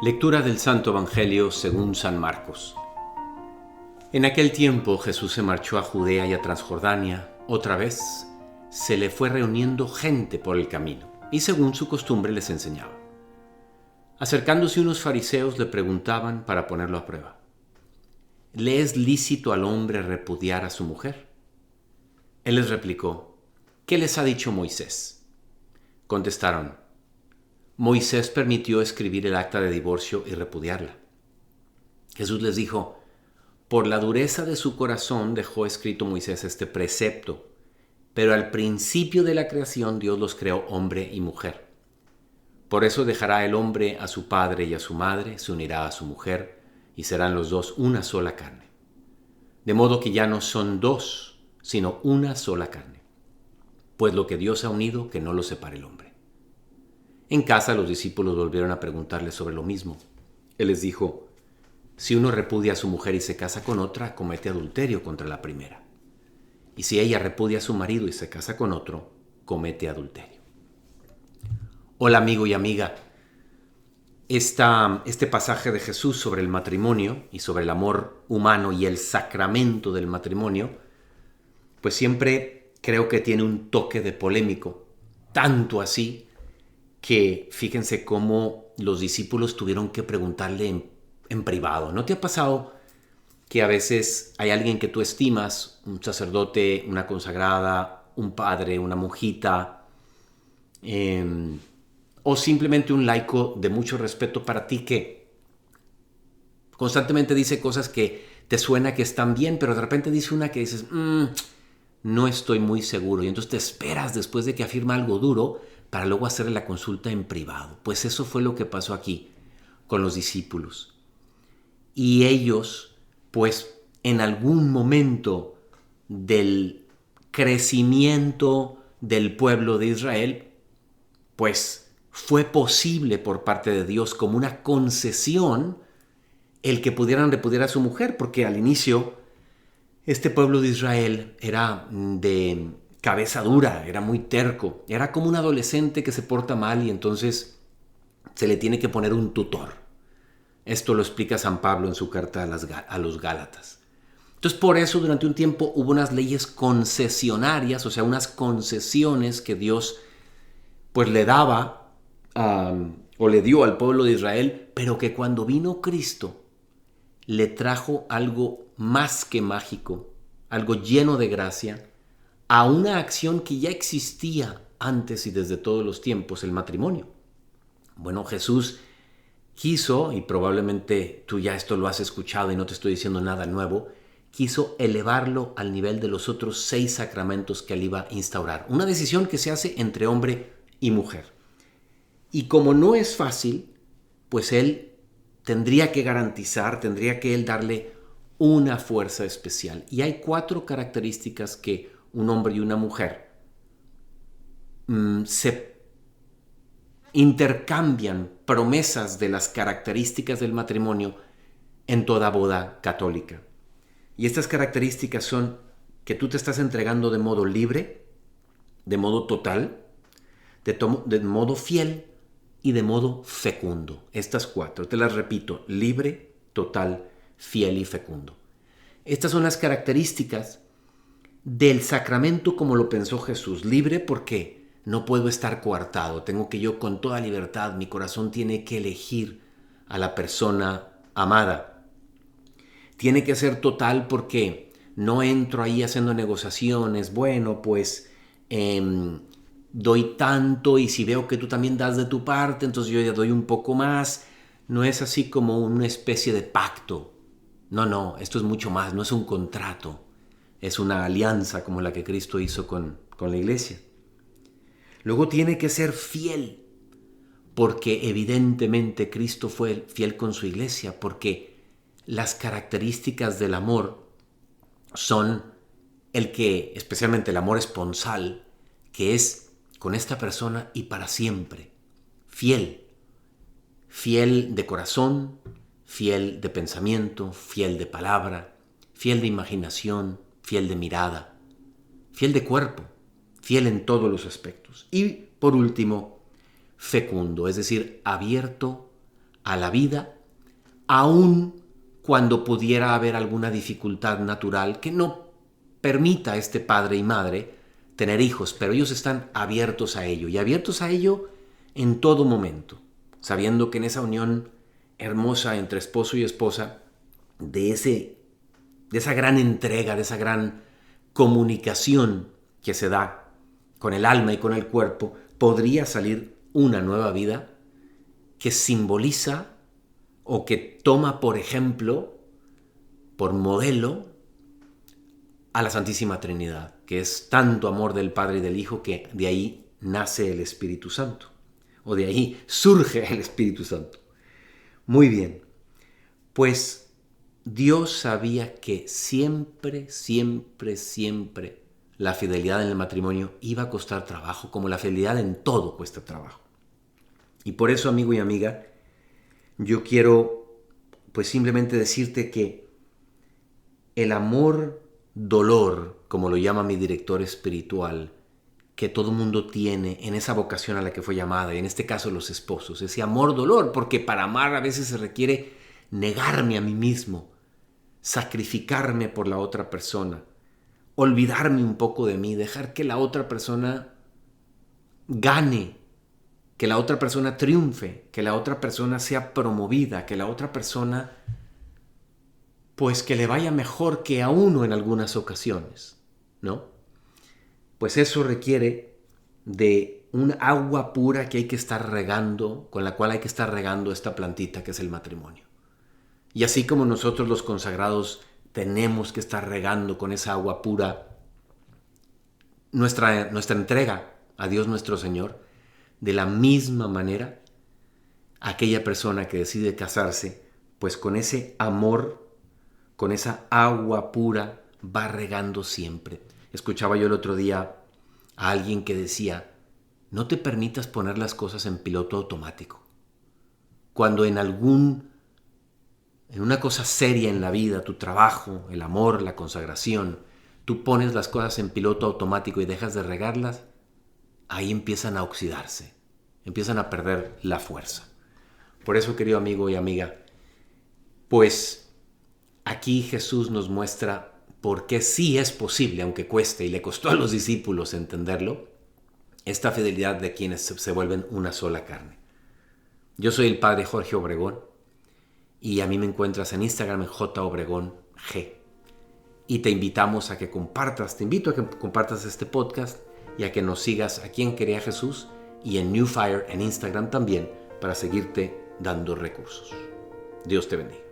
Lectura del Santo Evangelio según San Marcos. En aquel tiempo Jesús se marchó a Judea y a Transjordania. Otra vez se le fue reuniendo gente por el camino, y según su costumbre les enseñaba. Acercándose unos fariseos le preguntaban para ponerlo a prueba: ¿le es lícito al hombre repudiar a su mujer? Él les replicó: ¿qué les ha dicho Moisés? Contestaron: Moisés permitió escribir el acta de divorcio y repudiarla. Jesús les dijo: por la dureza de su corazón dejó escrito Moisés este precepto, pero al principio de la creación Dios los creó hombre y mujer. Por eso dejará el hombre a su padre y a su madre, se unirá a su mujer, y serán los dos una sola carne. De modo que ya no son dos, sino una sola carne. Pues lo que Dios ha unido, que no lo separe el hombre. En casa los discípulos volvieron a preguntarle sobre lo mismo. Él les dijo: si uno repudia a su mujer y se casa con otra, comete adulterio contra la primera. Y si ella repudia a su marido y se casa con otro, comete adulterio. Hola amigo y amiga. Este pasaje de Jesús sobre el matrimonio y sobre el amor humano y el sacramento del matrimonio, pues siempre creo que tiene un toque de polémico. Tanto así que fíjense cómo los discípulos tuvieron que preguntarle en privado. ¿No te ha pasado que a veces hay alguien que tú estimas, un sacerdote, una consagrada, un padre, una monjita, o simplemente un laico de mucho respeto para ti, que constantemente dice cosas que te suena que están bien, pero de repente dice una que dices, no estoy muy seguro, y entonces te esperas después de que afirma algo duro para luego hacerle la consulta en privado? Pues eso fue lo que pasó aquí con los discípulos. Y ellos, pues en algún momento del crecimiento del pueblo de Israel, pues fue posible por parte de Dios como una concesión el que pudieran repudiar a su mujer, porque al inicio este pueblo de Israel era de cabeza dura, era muy terco, era como un adolescente que se porta mal y entonces se le tiene que poner un tutor. Esto lo explica San Pablo en su carta a los Gálatas. Entonces, por eso durante un tiempo hubo unas leyes concesionarias, o sea, unas concesiones que Dios pues le daba o le dio al pueblo de Israel, pero que cuando vino Cristo le trajo algo más que mágico, algo lleno de gracia, a una acción que ya existía antes y desde todos los tiempos, el matrimonio. Bueno, Jesús quiso, y probablemente tú ya esto lo has escuchado y no te estoy diciendo nada nuevo, quiso elevarlo al nivel de los otros 6 sacramentos que él iba a instaurar. Una decisión que se hace entre hombre y mujer. Y como no es fácil, pues él tendría que garantizar, tendría que él darle una fuerza especial. Y hay 4 características que un hombre y una mujer se intercambian, promesas de las características del matrimonio en toda boda católica. Y estas características son que tú te estás entregando de modo libre, de modo total, de modo fiel y de modo fecundo. Estas 4, te las repito: libre, total, fiel y fecundo. Estas son las características del sacramento como lo pensó Jesús. Libre porque no puedo estar coartado, tengo que yo con toda libertad, mi corazón tiene que elegir a la persona amada. Tiene que ser total porque no entro ahí haciendo negociaciones, bueno, pues doy tanto y si veo que tú también das de tu parte, entonces yo ya doy un poco más. No es así como una especie de pacto. No, esto es mucho más, no es un contrato, es una alianza como la que Cristo hizo con la iglesia. Luego tiene que ser fiel, porque evidentemente Cristo fue fiel con su iglesia, porque las características del amor son especialmente el amor esponsal, que es con esta persona y para siempre. Fiel de corazón, fiel de pensamiento, fiel de palabra, fiel de imaginación, fiel de mirada, fiel de cuerpo, fiel en todos los aspectos. Y por último, fecundo, es decir, abierto a la vida, aun cuando pudiera haber alguna dificultad natural que no permita a este padre y madre tener hijos, pero ellos están abiertos a ello, y abiertos a ello en todo momento, sabiendo que en esa unión hermosa entre esposo y esposa, de esa gran entrega, de esa gran comunicación que se da con el alma y con el cuerpo, podría salir una nueva vida que simboliza o que toma por ejemplo, por modelo, a la Santísima Trinidad, que es tanto amor del Padre y del Hijo que de ahí nace el Espíritu Santo, o de ahí surge el Espíritu Santo. Muy bien, pues Dios sabía que siempre, siempre, siempre la fidelidad en el matrimonio iba a costar trabajo, como la fidelidad en todo cuesta trabajo. Y por eso, amigo y amiga, yo quiero pues simplemente decirte que el amor-dolor, como lo llama mi director espiritual, que todo mundo tiene en esa vocación a la que fue llamada, y en este caso los esposos, ese amor-dolor, porque para amar a veces se requiere negarme a mí mismo, sacrificarme por la otra persona, olvidarme un poco de mí, dejar que la otra persona gane, que la otra persona triunfe, que la otra persona sea promovida, que la otra persona, pues que le vaya mejor que a uno en algunas ocasiones, ¿no? Pues eso requiere de un agua pura que hay que estar regando, con la cual hay que estar regando esta plantita que es el matrimonio. Y así como nosotros los consagrados tenemos que estar regando con esa agua pura nuestra entrega a Dios nuestro Señor, de la misma manera, aquella persona que decide casarse, pues con ese amor, con esa agua pura, va regando siempre. Escuchaba yo el otro día a alguien que decía, no te permitas poner las cosas en piloto automático. Cuando en una cosa seria en la vida, tu trabajo, el amor, la consagración, tú pones las cosas en piloto automático y dejas de regarlas, ahí empiezan a oxidarse, empiezan a perder la fuerza. Por eso, querido amigo y amiga, pues aquí Jesús nos muestra por qué sí es posible, aunque cueste, y le costó a los discípulos entenderlo, esta fidelidad de quienes se vuelven una sola carne. Yo soy el padre Jorge Obregón, y a mí me encuentras en Instagram en jobregong. Y te invitamos a que compartas, te invito a que compartas este podcast y a que nos sigas aquí en Quería Jesús y en New Fire en Instagram también para seguirte dando recursos. Dios te bendiga.